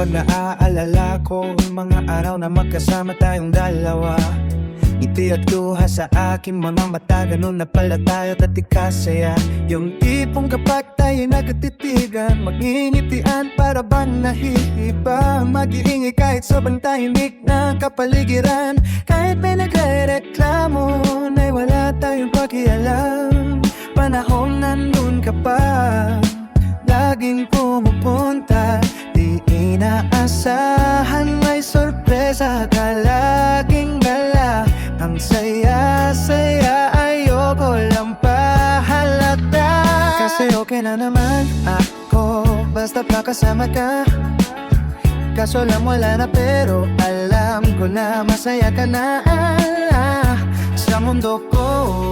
pag naaalala ko mga araw na magkasama tayong dalawa. Ngiti at luha sa aking mga mata, ganun na pala tayo dati kasaya. Yung tipong kapag tayo nagtititigan, magingitian para bang nahihiba. Mag-iingay kahit sobrang tahimik ng kapaligiran. Kahit may nagre-reklamo, na'y wala tayong pakialam. Panahon nandun ka pa, laging pumupunta. Di inaasahan, may sorpresa ka laging gala. Ang saya-saya, ayoko lang pahalata. Kasi okay na naman ako, basta pa kasama ka. Kaso lang wala na, pero alam ko na masaya ka na. Sa mundo ko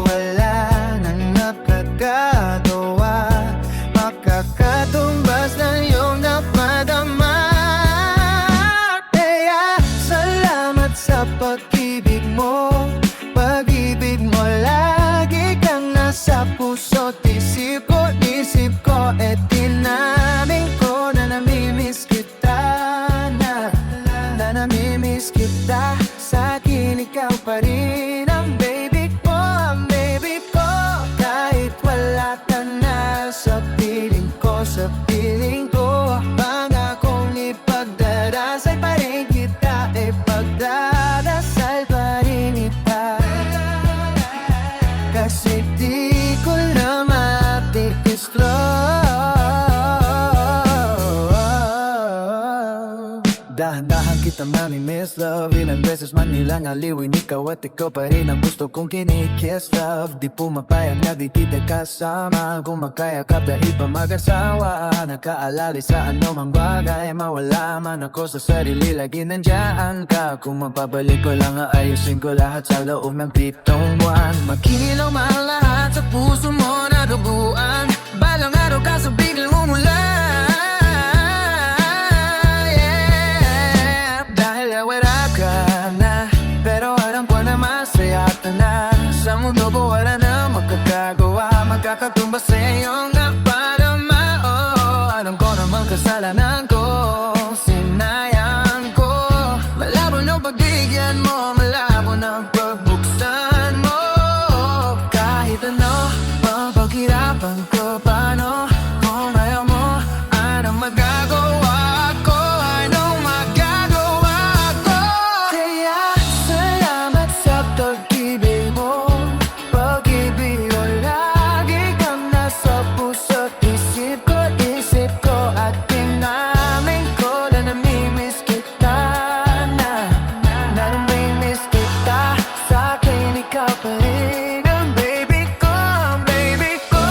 wala na nakakagawa, makakatumbas na iyong napadama. Kaya salamat sa pag-ibig mo. Pag-ibig mo lagi kang nasa puso't isip ko. E tinamin ko na namimiss kita, na namimiss kita. Sa akin ikaw pa rin ang baby ko, ang baby ko. Kahit wala ka na sa piling ko, sa piling ko. Pangakong ipagdarasal pa rin kita, ipagdarasal pa rin kita. Kasi di ko na matiis dahan-dahan kita mamimiss love. Ilang beses man nilang aliwin ikaw at ikaw pa rin ang gusto kong kinikiss love. Di pumapayag na di kita kasama, kung magkayakap na iba mag-asawa. Nakaalala sa anumang bagay, mawala man ako sa sarili, lagi nandiyan ka. Kung mapabalik ko lang, aayusin ko lahat sa loob ng 7 buwan. Magkinilaw man lahat sa puso mo na duguan. Balang araw kaso biglang umulan. Sa mundo ko wala na magkakagawa, magkakatumbas sa iyong napadama. Oh, alam ko naman kasalanan ko, sinayang ko. Malabo ng pagbigyan mo, malabo ng pagbuksan mo. Kahit ano, mapaghirapan ko paano. Kung ayaw mo, anong magagawa ko, anong magagawa ko. Kaya salamat sa pag-ibig mo. Pag-ibig mo lagi kang nasa puso't isip ko. At tinamin ko na namimiss kita, na namimiss kita. Sa akin ikaw pa rin ang baby ko, ang baby ko.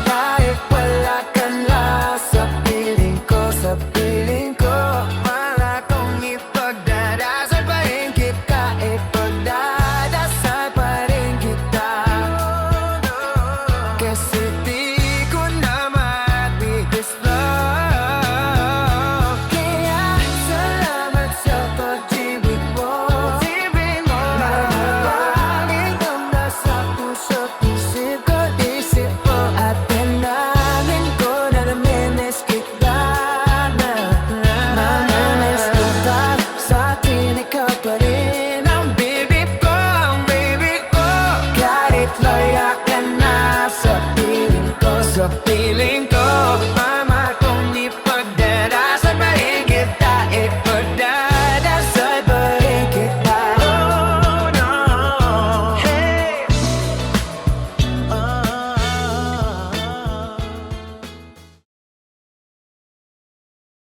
Kahit wala ka na sa piling ko, sa piling ko. Wala kong ipagdarasal pa rin kita, ipagdarasal pa rin kita. Kasi di ko na matiis love. Kaya salamat sa pag-ibig mo. Laging kang nasa puso't isip ko. At tinamin ko na namimiss kita, na namimiss kita. Sa akin ikaw pa rin ang baby ko, ang baby ko. Kahit laya ka na sa piling ko, sa piling ko.